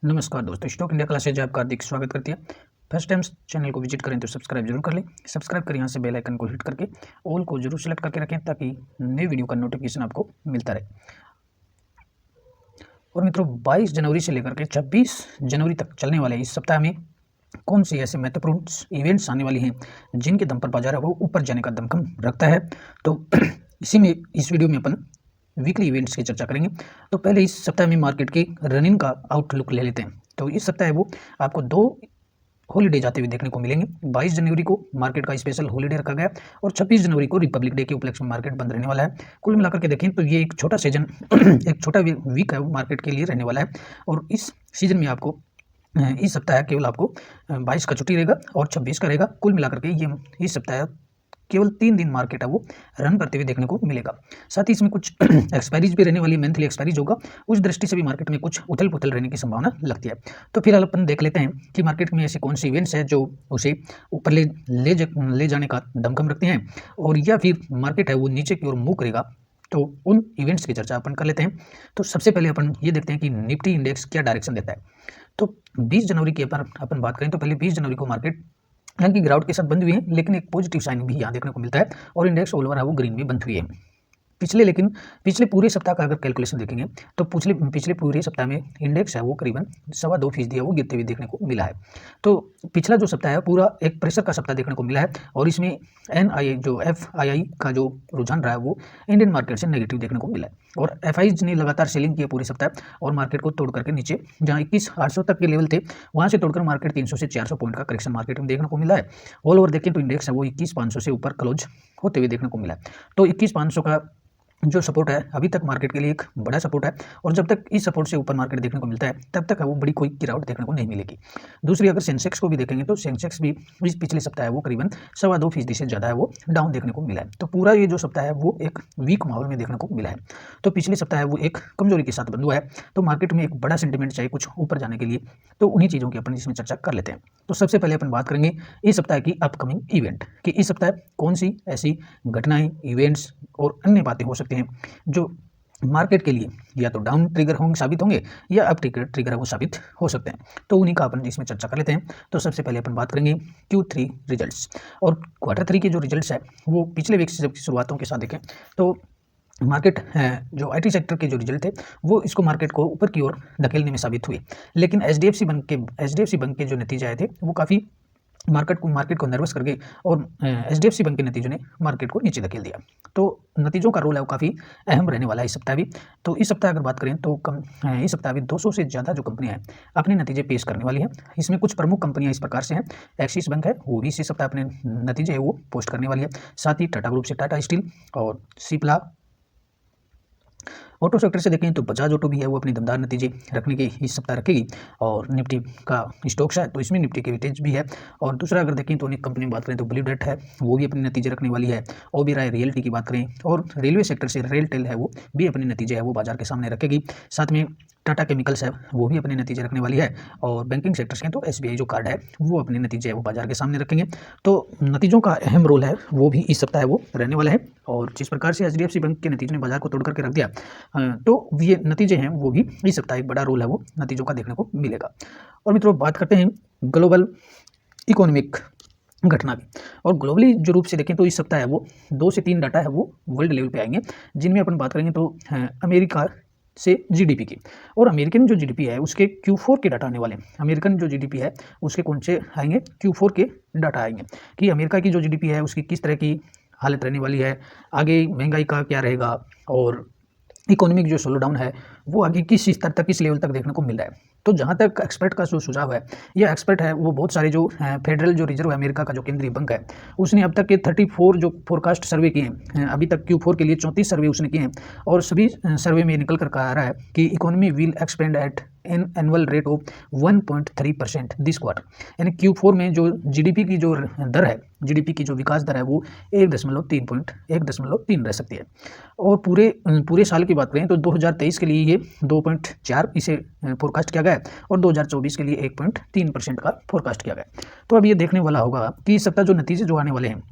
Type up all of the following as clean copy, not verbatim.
नमस्कार दोस्तों, stock India classes आपका हार्दिक स्वागत करती है। फर्स्ट टाइम चैनल को विजिट करें तो सब्सक्राइब जरूर कर लें। सब्सक्राइब कर यहाँ से बेल आइकन को हिट करके ऑल को जरूर सेलेक्ट करके रखें ताकि नई वीडियो का नोटिफिकेशन आपको मिलता रहे। और मित्रों, 22 जनवरी से लेकर के 26 जनवरी तक चलने वाले इस सप्ताह में कौन सी ऐसे महत्वपूर्ण इवेंट्स आने वाली हैं जिनके दम पर बाजार है वो ऊपर जाने का दमखम रखता है। तो इसी में इस वीडियो में अपन वीकली इवेंट्स की चर्चा करेंगे। तो पहले इस सप्ताह में मार्केट के रनिंग का आउटलुक ले लेते हैं। तो इस सप्ताह वो आपको 2 हॉलीडे जाते हुए देखने को मिलेंगे। 22 जनवरी को मार्केट का स्पेशल हॉलीडे रखा गया और 26 जनवरी को रिपब्लिक डे के उपलक्ष्य में मार्केट बंद रहने वाला है। कुल मिलाकर के देखें तो ये एक छोटा सीजन एक छोटा वीक है वो मार्केट के लिए रहने वाला है। और इस सीजन में आपको इस सप्ताह केवल आपको 22 का छुट्टी रहेगा और 26 का रहेगा। कुल मिलाकर के ये इस सप्ताह केवल 3 दिन मार्केट है वो रन करते हुए देखने को मिलेगा। साथ ही इसमें कुछ एक्सपायरीज भी रहने वाली, मंथली एक्सपायरीज होगा, उस दृष्टि से भी मार्केट में कुछ उथल पुथल रहने की संभावना लगती है। तो फिलहाल अपन देख लेते हैं कि मार्केट में ऐसे कौन सी इवेंट्स है जो उसे ऊपर ले जाने का दमखम रखते हैं और या फिर मार्केट है वो नीचे की ओर मूव करेगा। तो उन इवेंट्स की चर्चा अपन कर लेते हैं। तो सबसे पहले अपन ये देखते हैं कि निफ्टी इंडेक्स क्या डायरेक्शन देता है। तो 20 जनवरी की अपन बात करें तो पहले 20 जनवरी को मार्केट यहाँ की गिरावट के साथ बंद हुई है, लेकिन एक पॉजिटिव साइन भी यहाँ देखने को मिलता है और इंडेक्स ऑल ओवर है वो ग्रीन में बंद हुई है। पिछले पूरे सप्ताह का अगर कैलकुलेशन देखेंगे तो पिछले पूरे सप्ताह में इंडेक्स है वो करीबन 2.25% है वो गिरते हुए देखने को मिला है। तो पिछला जो सप्ताह है पूरा एक प्रेशर का सप्ताह देखने को मिला है और इसमें FII का जो रुझान रहा है वो इंडियन मार्केट से नेगेटिव देखने को मिला है और FIs ने लगातार सेलिंग किया पूरे सप्ताह और मार्केट को तोड़ करके नीचे जहाँ 21,800 तक के लेवल थे वहाँ से तोड़कर मार्केट 300 से 400 पॉइंट का करेक्शन मार्केट में देखने को मिला है। ऑल ओवर देखें तो इंडेक्स है वो 21,500 से ऊपर क्लोज होते हुए देखने को मिला है। तो 21,500 का जो सपोर्ट है अभी तक मार्केट के लिए एक बड़ा सपोर्ट है और जब तक इस सपोर्ट से ऊपर मार्केट देखने को मिलता है तब तक वो बड़ी कोई गिरावट देखने को नहीं मिलेगी। दूसरी अगर सेंसेक्स को भी देखेंगे तो सेंसेक्स भी इस पिछले सप्ताह है वो करीबन 2.25% से ज़्यादा है वो डाउन देखने को मिला है। तो पूरा ये जो सप्ताह है वो एक वीक माहौल में देखने को मिला है। तो पिछले सप्ताह है वो एक कमजोरी के साथ बंद हुआ है। तो मार्केट में एक बड़ा सेंटिमेंट चाहिए कुछ ऊपर जाने के लिए, तो उन्हीं चीज़ों की अपन इसमें चर्चा कर लेते हैं। तो सबसे पहले अपन बात करेंगे इस सप्ताह की अपकमिंग इवेंट कि इस सप्ताह कौन सी ऐसी घटनाएं, इवेंट्स और अन्य बातें हो सकती हैं जो मार्केट के लिए या तो डाउन ट्रिगर साबित होंगे या अप ट्रिगर वो साबित हो सकते हैं। तो उन्हीं का अपन इसमें चर्चा कर लेते हैं। तो सबसे पहले अपन बात करेंगे Q3 रिजल्ट्स और Q3 के जो रिजल्ट्स है वो पिछले वीक से जब शुरुआतों के साथ देखें तो मार्केट जो IT सेक्टर के जो रिजल्ट थे वो इसको मार्केट को ऊपर की ओर धकेलने में साबित हुए, लेकिन HDFC बैंक के जो नतीजे आए थे वो काफ़ी मार्केट को नर्वस कर गए और HDFC बैंक के नतीजों ने मार्केट को नीचे धकेल दिया। तो नतीजों का रोल है वो काफ़ी अहम रहने वाला है इस सप्ताह भी। तो इस सप्ताह अगर बात करें तो इस सप्ताह भी 200 से ज़्यादा जो कंपनियां हैं अपने नतीजे पेश करने वाली हैं। इसमें कुछ प्रमुख कंपनियां इस प्रकार से हैं। एक्सिस बैंक है वो भी इसी सप्ताह अपने नतीजे है वो पोस्ट करने वाली है। साथ ही टाटा ग्रुप से टाटा स्टील और सिप्ला। ऑटो सेक्टर से देखें तो बजाज ऑटो भी है वो अपने दमदार नतीजे रखने के इस सप्ताह रखेगी और निफ्टी का स्टॉक्स है तो इसमें निफ्टी के वेटेज भी है। और दूसरा अगर देखें तो अनेक कंपनी की बात करें तो ब्लू डेट है वो भी अपने नतीजे रखने वाली है। ओबेरॉय रियल्टी की बात करें और रेलवे सेक्टर से रेलटेल है वो भी अपने नतीजे है वो बाजार के सामने रखेगी। साथ में टाटा केमिकल्स है वो भी अपने नतीजे रखने वाली है और बैंकिंग सेक्टर्स के तो SBI जो कार्ड है वो अपने नतीजे है वो बाजार के सामने रखेंगे। तो नतीजों का अहम रोल है वो भी इस सप्ताह है वो रहने वाला है और जिस प्रकार से HDFC बैंक के नतीजों ने बाजार को तोड़ करके रख दिया तो ये नतीजे हैं वो भी इस सप्ताह एक बड़ा रोल है वो नतीजों का देखने को मिलेगा। और मित्रों बात करते हैं ग्लोबल इकोनॉमिक घटना की और ग्लोबली जो रूप से देखें तो इस सप्ताह है वो 2 से 3 डाटा है वो वर्ल्ड लेवल पे आएंगे जिनमें अपन बात करेंगे तो अमेरिका से GDP की और अमेरिकन जो GDP है उसके Q4 के डाटा आने वाले हैं। अमेरिकन जो GDP है उसके कौन से आएंगे, Q4 के डाटा आएंगे कि अमेरिका की जो GDP है उसकी किस तरह की हालत रहने वाली है, आगे महंगाई का क्या रहेगा और इकोनॉमिक जो स्लो डाउन है वो आगे किस स्तर तक, किस लेवल तक देखने को मिल रहा है। तो जहाँ तक एक्सपर्ट का जो सुझाव है या एक्सपर्ट है वो बहुत सारे जो फेडरल जो रिजर्व अमेरिका का जो केंद्रीय बैंक है उसने अब तक के 34 जो फोरकास्ट सर्वे किए हैं, अभी तक Q4 के लिए 34 सर्वे उसने किए हैं और सभी सर्वे में निकल कर कहा रहा है कि economy will expand at an annual rate of 1.3% this quarter. यानी Q4 में जो GDP की जो दर है, GDP की जो विकास दर है वो 1.3 रह सकती है। और पूरे साल की बात करें तो 2023 के लिए ये 2.4 इसे फोरकास्ट किया गया है और 2024 के लिए 1.3% का फोरकास्ट किया गया है। तो अब ये देखने वाला होगा कि इस सप्ताह जो नतीजे जो आने वाले हैं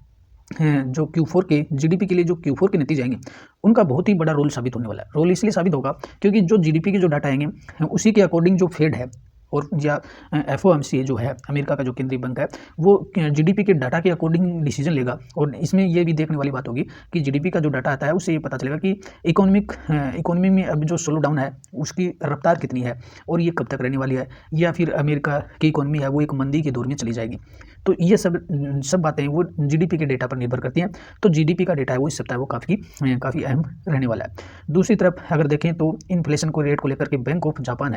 जो Q4 के GDP के लिए जो Q4 के नतीजे आएंगे उनका बहुत ही बड़ा रोल साबित होने वाला है। रोल इसलिए साबित होगा क्योंकि जो GDP के जो डाटा आएंगे उसी के अकॉर्डिंग जो फेड है और या FOMC जो है अमेरिका का जो केंद्रीय बैंक है वो GDP के डाटा के अकॉर्डिंग डिसीजन लेगा। और इसमें ये भी देखने वाली बात होगी कि GDP का जो डाटा आता है उससे ये पता चलेगा कि इकोनॉमी में अब जो स्लो डाउन है उसकी रफ्तार कितनी है और ये कब तक रहने वाली है, या फिर अमेरिका की इकोनॉमी है वो एक मंदी के दौर में चली जाएगी। तो ये सब बातें वो GDP के डेटा पर निर्भर करती हैं। तो GDP का डेटा है वो इस सप्ताह वो काफ़ी अहम रहने वाला है। दूसरी तरफ अगर देखें तो इन्फ्लेशन को रेट को लेकर के बैंक ऑफ जापान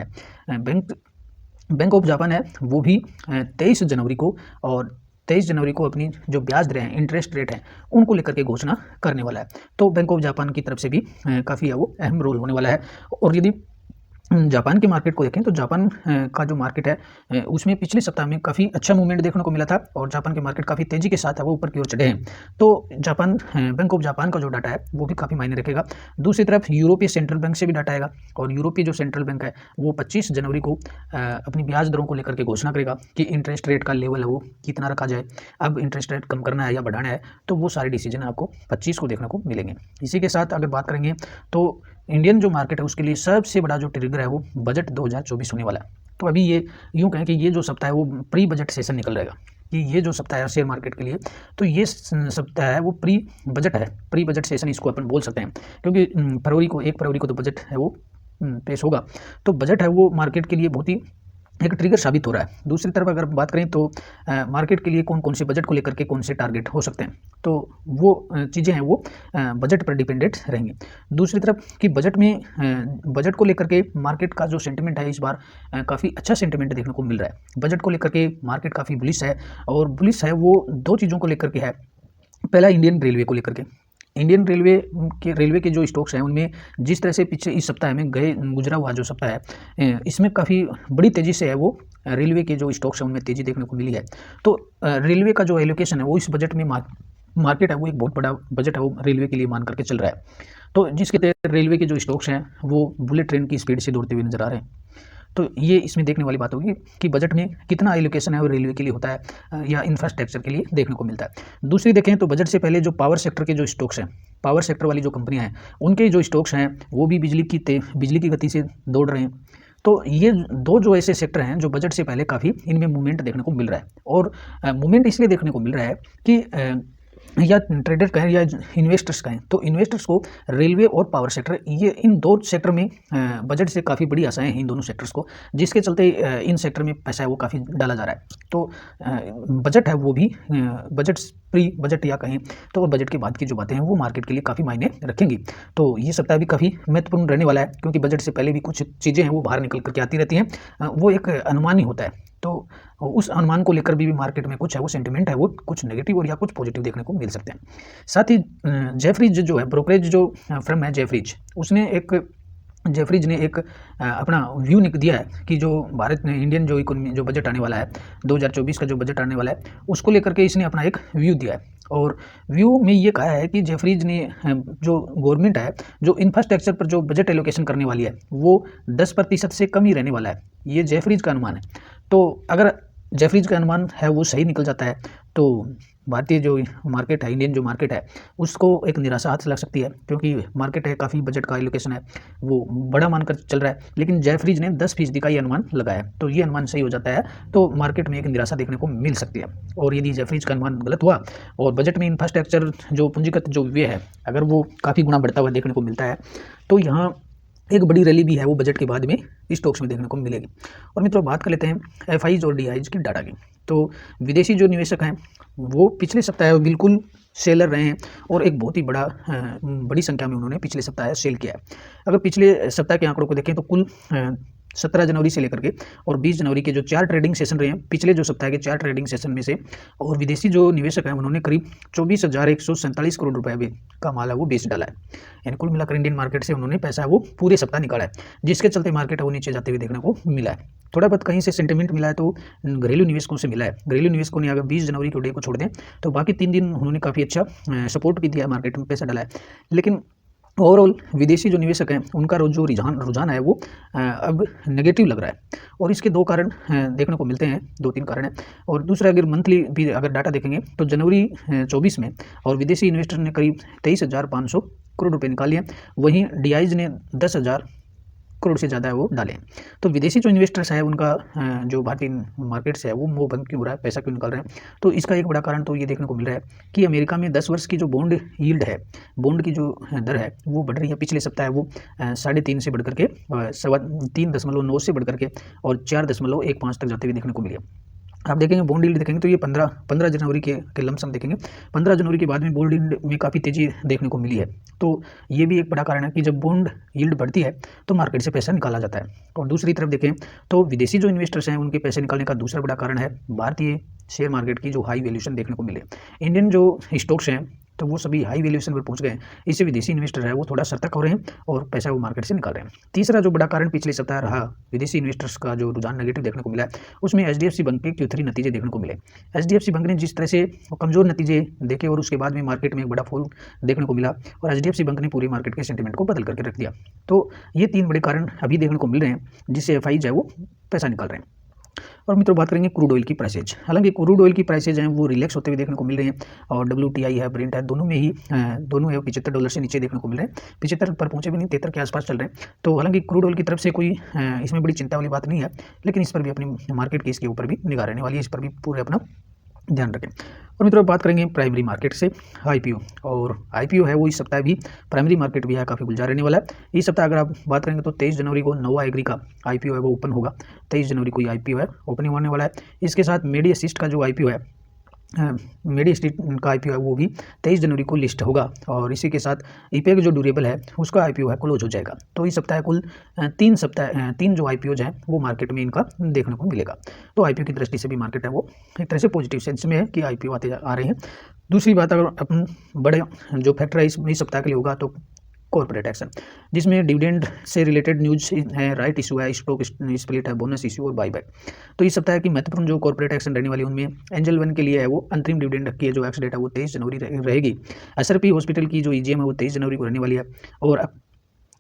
है वो भी 23 जनवरी को और 23 जनवरी को अपनी जो ब्याज दरें हैं, इंटरेस्ट रेट हैं, उनको लेकर के घोषणा करने वाला है। तो बैंक ऑफ जापान की तरफ से भी काफ़ी वो अहम रोल होने वाला है। और यदि जापान के मार्केट को देखें तो जापान का जो मार्केट है उसमें पिछले सप्ताह में काफ़ी अच्छा मूवमेंट देखने को मिला था और जापान के मार्केट काफ़ी तेज़ी के साथ है वो ऊपर की ओर चढ़े हैं। तो बैंक ऑफ जापान का जो डाटा है वो भी काफ़ी मायने रखेगा। दूसरी तरफ यूरोपीय सेंट्रल बैंक से भी डाटा आएगा और यूरोपीय जो सेंट्रल बैंक है वो 25 जनवरी को अपनी ब्याज दरों को लेकर के घोषणा करेगा कि इंटरेस्ट रेट का लेवल है वो कितना रखा जाए, अब इंटरेस्ट रेट कम करना है या बढ़ाना है। तो वो सारे डिसीजन आपको 25 को देखने को मिलेंगे। इसी के साथ अगर बात करेंगे तो इंडियन जो मार्केट है उसके लिए सबसे बड़ा जो ट्रिगर है वो बजट 2024 होने वाला है। तो अभी ये यूँ कहें कि ये जो सप्ताह है वो प्री बजट सेशन निकल रहेगा कि ये जो सप्ताह है शेयर मार्केट के लिए, तो ये सप्ताह है वो प्री बजट सेशन इसको अपन बोल सकते हैं, क्योंकि 1 फरवरी को तो बजट है वो पेश होगा। तो बजट है वो मार्केट के लिए बहुत ही एक ट्रिगर साबित हो रहा है। दूसरी तरफ अगर बात करें तो मार्केट के लिए कौन कौन से बजट को लेकर के कौन से टारगेट हो सकते हैं, तो वो चीज़ें हैं वो बजट पर डिपेंडेंट रहेंगी। दूसरी तरफ कि बजट को लेकर के मार्केट का जो सेंटिमेंट है इस बार काफ़ी अच्छा सेंटिमेंट देखने को मिल रहा है। बजट को लेकर के मार्केट काफ़ी बुलिश है और बुलिश है वो 2 चीज़ों को लेकर के है। पहला इंडियन रेलवे को लेकर के, इंडियन रेलवे के जो स्टॉक्स हैं उनमें जिस तरह से पीछे इस सप्ताह में गुजरा हुआ जो सप्ताह है इसमें काफ़ी बड़ी तेज़ी से है वो रेलवे के जो स्टॉक्स हैं उनमें तेज़ी देखने को मिली है। तो रेलवे का जो एलोकेशन है वो इस बजट में मार्केट है वो एक बहुत बड़ा बजट है वो रेलवे के लिए मान करके चल रहा है। तो जिसके तहत रेलवे के जो स्टॉक्स हैं वो बुलेट ट्रेन की स्पीड से दौड़ते हुए नजर आ रहे हैं। तो ये इसमें देखने वाली बात होगी कि बजट में कितना एलोकेशन है वो रेलवे के लिए होता है या इंफ्रास्ट्रक्चर के लिए देखने को मिलता है। दूसरी देखें तो बजट से पहले जो पावर सेक्टर के जो स्टॉक्स हैं, पावर सेक्टर वाली जो कंपनियां हैं उनके जो स्टॉक्स हैं वो भी बिजली की गति से दौड़ रहे हैं। तो ये 2 जो ऐसे सेक्टर हैं जो बजट से पहले काफ़ी इनमें मूवमेंट देखने को मिल रहा है। और मूवमेंट इसलिए देखने को मिल रहा है कि या ट्रेडर कहें या इन्वेस्टर्स कहें, तो इन्वेस्टर्स को रेलवे और पावर सेक्टर ये इन 2 सेक्टर में बजट से काफ़ी बड़ी आशाएं हैं इन दोनों सेक्टर्स को, जिसके चलते इन सेक्टर में पैसा है वो काफ़ी डाला जा रहा है। तो बजट है वो भी बजट प्री बजट या कहें तो बजट के बाद की जो बातें हैं वो मार्केट के लिए काफ़ी मायने रखेंगी। तो ये सप्ताह भी काफ़ी महत्वपूर्ण रहने वाला है, क्योंकि बजट से पहले भी कुछ चीज़ें हैं वो बाहर निकल करके आती रहती हैं, वो एक अनुमान ही होता है। तो उस अनुमान को लेकर भी मार्केट में कुछ है वो सेंटिमेंट है वो कुछ नेगेटिव और या कुछ पॉजिटिव देखने को मिल सकते हैं। साथ ही जेफरीज जो है ब्रोकरेज जो फर्म है जेफरीज ने एक अपना व्यू दिया है कि जो भारत में इंडियन जो इकोनॉमी जो बजट आने वाला है 2024 का जो बजट आने वाला है उसको लेकर के इसने अपना एक व्यू दिया है। और व्यू में ये कहा है कि जेफरीज ने जो गवर्नमेंट है जो इंफ्रास्ट्रक्चर पर जो बजट एलोकेशन करने वाली है वो 10% से कम ही रहने वाला है। ये जेफरीज का अनुमान है। तो अगर जेफरीज का अनुमान है वो सही निकल जाता है तो भारतीय जो मार्केट है, इंडियन जो मार्केट है उसको एक निराशा हाथ लग सकती है, क्योंकि मार्केट है काफ़ी बजट का एलोकेशन है वो बड़ा मानकर चल रहा है, लेकिन जेफरीज ने 10% का ये अनुमान लगाया है। तो ये अनुमान सही हो जाता है तो मार्केट में एक निराशा देखने को मिल सकती है। और यदि जेफरीज का अनुमान गलत हुआ और बजट में इंफ्रास्ट्रक्चर जो पूंजीगत जो व्यय है अगर वो काफ़ी गुना बढ़ता हुआ देखने को मिलता है तो यहाँ एक बड़ी रैली भी है वो बजट के बाद में स्टॉक्स में देखने को मिलेगी। और मित्रों बात कर लेते हैं FIs और DIs की डाटा की। तो विदेशी जो निवेशक हैं वो पिछले सप्ताह बिल्कुल सेलर रहे हैं और एक बहुत ही बड़ी संख्या में उन्होंने पिछले सप्ताह सेल किया है। अगर पिछले सप्ताह के आंकड़ों को देखें तो कुल 17 जनवरी से लेकर के और 20 जनवरी के जो 4 ट्रेडिंग सेशन रहे हैं पिछले जो सप्ताह के 4 ट्रेडिंग सेशन में से, और विदेशी जो निवेशक हैं उन्होंने करीब 24,147 करोड़ रुपए का माल है वो बेच डाला है। यानी कुल मिलाकर इंडियन मार्केट से उन्होंने पैसा वो पूरे सप्ताह निकाला है, जिसके चलते मार्केट वो नीचे जाते हुए देखने को मिला है। थोड़ा बहुत कहीं से सेंटिमेंट मिला है तो घरेलू निवेशकों से मिला है। घरेलू निवेशकों ने अगर 20 जनवरी के डे को छोड़ दें तो बाकी 3 दिन उन्होंने काफ़ी अच्छा सपोर्ट भी दिया है, मार्केट में पैसा डाला है। लेकिन ओवरऑल विदेशी जो निवेशक हैं उनका जो रुझान है वो अब नेगेटिव लग रहा है। और इसके 2 कारण देखने को मिलते हैं, 2-3 कारण हैं। और दूसरा अगर मंथली भी अगर डाटा देखेंगे तो जनवरी 24 में और विदेशी इन्वेस्टर ने करीब 23,500 करोड़ रुपए निकाले हैं, वहीं DIs ने 10,000 करोड़ से ज़्यादा है वो डाले। तो विदेशी जो इन्वेस्टर्स है उनका जो भारतीय मार्केट से है वो मोह भंग क्यों हो रहा है, पैसा क्यों निकाल रहे हैं? तो इसका एक बड़ा कारण तो ये देखने को मिल रहा है कि अमेरिका में 10 वर्ष की जो बॉन्ड यील्ड है, बॉन्ड की जो दर है वो बढ़ रही है। पिछले सप्ताह वो 3.5 से बढ़ करके 3.9 से बढ़ करके और 4.15 तक जाते हुए देखने को मिली है। आप देखेंगे बॉन्ड यील्ड देखेंगे तो ये 15 जनवरी के लमसम देखेंगे 15 जनवरी के बाद में बॉन्ड यील्ड में काफ़ी तेज़ी देखने को मिली है। तो ये भी एक बड़ा कारण है कि जब बॉन्ड यील्ड बढ़ती है तो मार्केट से पैसा निकाला जाता है। और दूसरी तरफ देखें तो विदेशी जो इन्वेस्टर्स हैं उनके पैसे निकालने का दूसरा बड़ा कारण है भारतीय शेयर मार्केट की जो हाई वैल्यूएशन देखने को मिले। इंडियन जो स्टॉक्स हैं तो वो सभी हाई वैल्यूएशन पर पहुंच गए, इससे विदेशी इन्वेस्टर है वो थोड़ा सतर्क हो रहे हैं और पैसा वो मार्केट से निकाल रहे हैं। तीसरा जो बड़ा कारण पिछले सप्ताह रहा विदेशी इन्वेस्टर्स का जो रुझान नेगेटिव देखने को मिला है, उसमें HDFC बैंक के Q3 नतीजे देखने को मिले। HDFC बैंक ने जिस तरह से कमजोर नतीजे देखे और उसके बाद में मार्केट में एक बड़ा फॉल देखने को मिला और HDFC बैंक ने पूरी मार्केट के सेंटीमेंट को बदल करके रख दिया। तो ये 3 बड़े कारण अभी देखने को मिल रहे हैं जिससे FI जो है वो पैसा निकाल रहे हैं। और मित्रों बात करेंगे क्रूड ऑयल की प्राइसेज। हालांकि क्रूड ऑयल की प्राइसेज हैं वो रिलैक्स होते हुए देखने को मिल रही हैं और WTI है, ब्रेंट है, दोनों में ही दोनों है $75 से नीचे देखने को मिल रहे हैं। 75 पर पहुंचे भी नहीं, 73 के आसपास चल रहे हैं। तो हालांकि क्रूड ऑयल की तरफ से कोई इसमें बड़ी चिंता वाली बात नहीं है, लेकिन इस पर भी अपनी मार्केट की इसके ऊपर भी निगाह रहने वाली है, इस पर भी पूरे अपना ध्यान रखें। और मित्रों बात करेंगे प्राइमरी मार्केट से IPO, और IPO है वो इस सप्ताह भी प्राइमरी मार्केट भी है काफ़ी गुलजार रहने वाला है। इस सप्ताह अगर आप बात करेंगे तो 23 जनवरी को नोवा एग्री का IPO है वो ओपन होगा। 23 जनवरी को ये IPO है ओपनिंग होने वाला है। इसके साथ मेडी असिस्ट का जो IPO है मेडी असिस्ट का IPO है वो भी 23 जनवरी को लिस्ट होगा और इसी के साथ IPEC जो ड्यूरेबल है उसका IPO है क्लोज हो जाएगा। तो इस सप्ताह कुल 3 जो IPOज हैं वो मार्केट में इनका देखने को मिलेगा। तो IPO की दृष्टि से भी मार्केट है वो एक तरह से पॉजिटिव सेंस में है कि IPO आते आ रहे हैं। दूसरी बात अगर अपन बड़े जो फैक्टर है इस सप्ताह के लिए होगा तो कॉर्पोरेट एक्शन, जिसमें डिविडेंड से रिलेटेड न्यूज है, राइट इशू है, स्टॉक स्प्लिट है, बोनस इशू और बाईबैक। तो इस सप्ताह की महत्वपूर्ण जो कॉर्पोरेट एक्शन रहने वाली उनमें एंजल वन के लिए है वो अंतरिम डिविडेंड की जो एक्स डेट है वो 23 जनवरी रहेगी। SRP हॉस्पिटल की जो EGM है वो 23 जनवरी को रहने वाली है और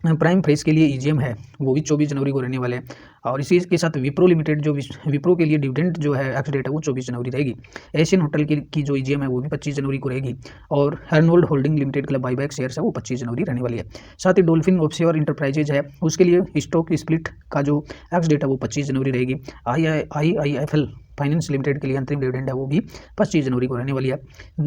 प्राइम फ्रेश के लिए EGM है वो भी 24 जनवरी को रहने वाले हैं। और इसी के साथ विप्रो लिमिटेड जो विप्रो के लिए डिविडेंड जो है एक्स डेट है वो 24 जनवरी रहेगी। एशियन होटल की जो EGM है वो भी 25 जनवरी को रहेगी और हर्नोल्ड होल्डिंग लिमिटेड के लिए बाईबैक शेयर्स है वो 25 जनवरी रहने वाली है। साथ ही डॉल्फिन ऑफशोर इंटरप्राइजेज है उसके लिए स्टॉक स्प्लिट का जो एक्स डेट है वो 25 जनवरी रहेगी। IIFL फाइनेंस लिमिटेड के लिए अंतरिम डिविडेंड है वो भी 25 जनवरी को रहने वाली है।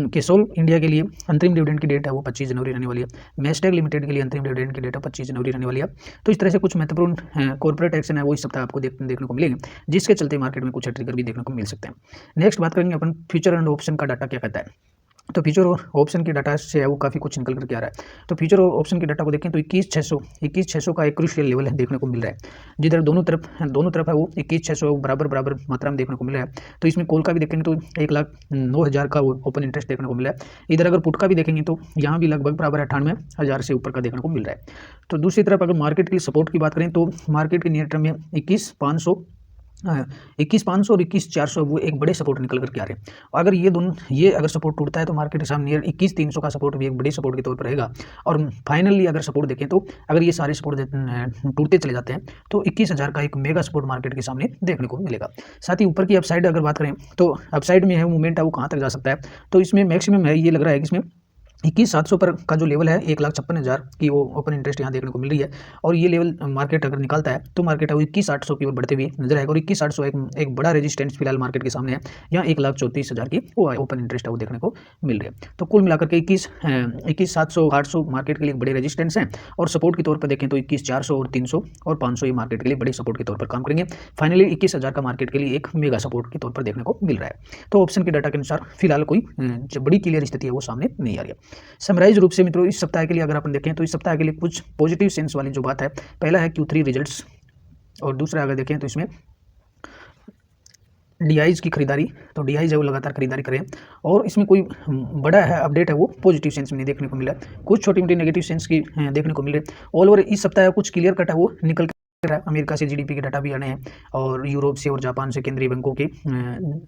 केसोल इंडिया के लिए अंतरिम डिविडेंड की डेट है वो 25 जनवरी रहने वाली है। मैस्टेक लिमिटेड के लिए अंतरिम डिविडेंड की डेट है 25 जनवरी रहने वाली है। तो इस तरह से कुछ महत्वपूर्ण कॉर्पोरेट एक्शन है वो इस सप्ताह आपको देखने को मिलेंगे, जिसके चलते मार्केट में कुछ ट्रिगर भी देखने को मिल सकते हैं। नेक्स्ट बात करेंगे अपन फ्यूचर एंड ऑप्शन का डाटा क्या कहता है। तो फ्यूचर और ऑप्शन के डाटा से है वो काफ़ी कुछ निकल करके आ रहा है। तो फ्यूचर और ऑप्शन के डाटा को देखें तो 21,600 का एक क्रूशियल लेवल है देखने को मिल रहा है, जिधर दोनों तरफ है वो 21,600 बराबर मात्रा में देखने को मिल रहा है। तो इसमें कॉल का भी देखेंगे तो 1,09,000 का ओपन इंटरेस्ट देखने को मिला है। इधर अगर पुट का भी देखेंगे तो यहाँ भी लगभग बराबर 98,000 से ऊपर का देखने को मिल रहा है। तो दूसरी तरफ अगर मार्केट के लिए सपोर्ट की बात करें तो मार्केट के नियर टर्म में 21,500 और 21,400 वो एक बड़े सपोर्ट निकल करके आ रहे हैं। अगर ये अगर सपोर्ट टूटता है तो मार्केट के सामने 21,300 का सपोर्ट भी एक बड़े सपोर्ट के तौर पर रहेगा। और फाइनली अगर सपोर्ट देखें तो अगर ये सारे सपोर्ट टूटते चले जाते हैं तो 21,000 का एक मेगा सपोर्ट मार्केट के सामने देखने को मिलेगा। साथ ही ऊपर की अपसाइड अगर बात करें तो अपसाइड में है मूवमेंट है वो कहाँ तक जा सकता है। तो इसमें मैक्सिमम है ये लग रहा है कि इसमें 21,700 पर का जो लेवल है 1,56,000 की वो ओपन इंटरेस्ट यहाँ देखने को मिल रही है। और ये लेवल मार्केट अगर निकालता है तो मार्केट है वो 21,800 की ओर बढ़ते हुए नजर आएगा। और 21,800 एक बड़ा रेजिस्टेंस फिलहाल मार्केट के सामने है। यहाँ 1,34,000 की वो ओपन इंटरेस्ट है वो देखने को मिल रही है। तो कुल मिलाकर के 21,700 800 मार्केट के लिए बड़े रेजिस्टेंस हैं और सपोर्ट के तौर पर देखें तो 21,400 और 300 और 500 ये मार्केट के लिए बड़े सपोर्ट के तौर पर काम करेंगे। फाइनली 21,000 का मार्केट के लिए एक मेगा सपोर्ट के तौर पर देखने को मिल रहा है। तो ऑप्शन के डाटा के अनुसार फिलहाल कोई जो बड़ी क्लियर स्थिति है वो सामने नहीं आ रही है। समराइज रूप से मित्रों इस सप्ताह के लिए अगर अपन देखें तो इस सप्ताह के लिए कुछ पॉजिटिव सेंस वाली जो बात है, पहला है Q3 रिजल्ट्स और दूसरा अगर देखें तो इसमें DIs की खरीदारी। तो DIs है वो लगातार खरीदारी करें और इसमें कोई बड़ा है अपडेट है वो पॉजिटिव सेंस में नहीं देखने को मिला। कुछ छोटी मोटी नेगेटिव सेंस की देखने को मिल रहे। ऑल ओवर इस सप्ताह कुछ क्लियर कट है वो निकल रहा है। अमेरिका से GDP के डाटा भी आने हैं और यूरोप से और जापान से केंद्रीय बैंकों के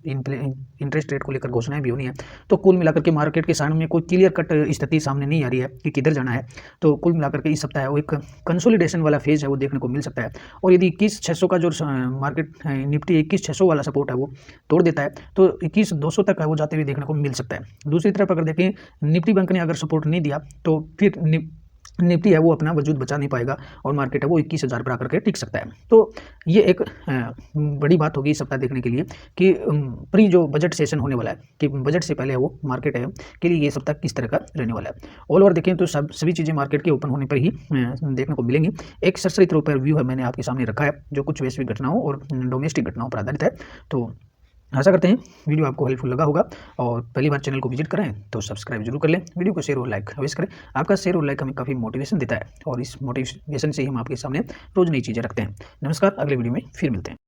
इंटरेस्ट रेट को लेकर घोषणाएं भी होनी है। तो कुल मिलाकर के मार्केट के सामने में कोई क्लियर कट स्थिति सामने नहीं आ रही है कि किधर जाना है। तो कुल मिलाकर के इस सप्ताह वो एक कंसोलिडेशन वाला फेज है वो देखने को मिल सकता है। और यदि 21,600 का जो मार्केट निफ्टी 21,600 वाला सपोर्ट है वो तोड़ देता है तो 21,200 तक है वो जाते हुए देखने को मिल सकता है। दूसरी तरफ अगर देखें निफ्टी बैंक ने अगर सपोर्ट नहीं दिया तो फिर निफ्टी है वो अपना वजूद बचा नहीं पाएगा और मार्केट है वो 21,000 पर आकर के टिक सकता है। तो ये एक बड़ी बात होगी इस सप्ताह देखने के लिए कि प्री जो बजट सेशन होने वाला है कि बजट से पहले है वो मार्केट है के लिए ये सप्ताह किस तरह का रहने वाला है। ऑल ओवर देखें तो सभी चीज़ें मार्केट के ओपन होने पर ही देखने को मिलेंगी। एक सरसरी पर व्यू है मैंने आपके सामने रखा है जो कुछ वैश्विक घटनाओं और डोमेस्टिक घटनाओं पर आधारित है। तो आशा करते हैं वीडियो आपको हेल्पफुल लगा होगा और पहली बार चैनल को विजिट करें तो सब्सक्राइब जरूर कर लें। वीडियो को शेयर और लाइक अवश्य करें। आपका शेयर और लाइक हमें काफ़ी मोटिवेशन देता है और इस मोटिवेशन से ही हम आपके सामने रोज़ नई चीज़ें रखते हैं। नमस्कार, अगले वीडियो में फिर मिलते हैं।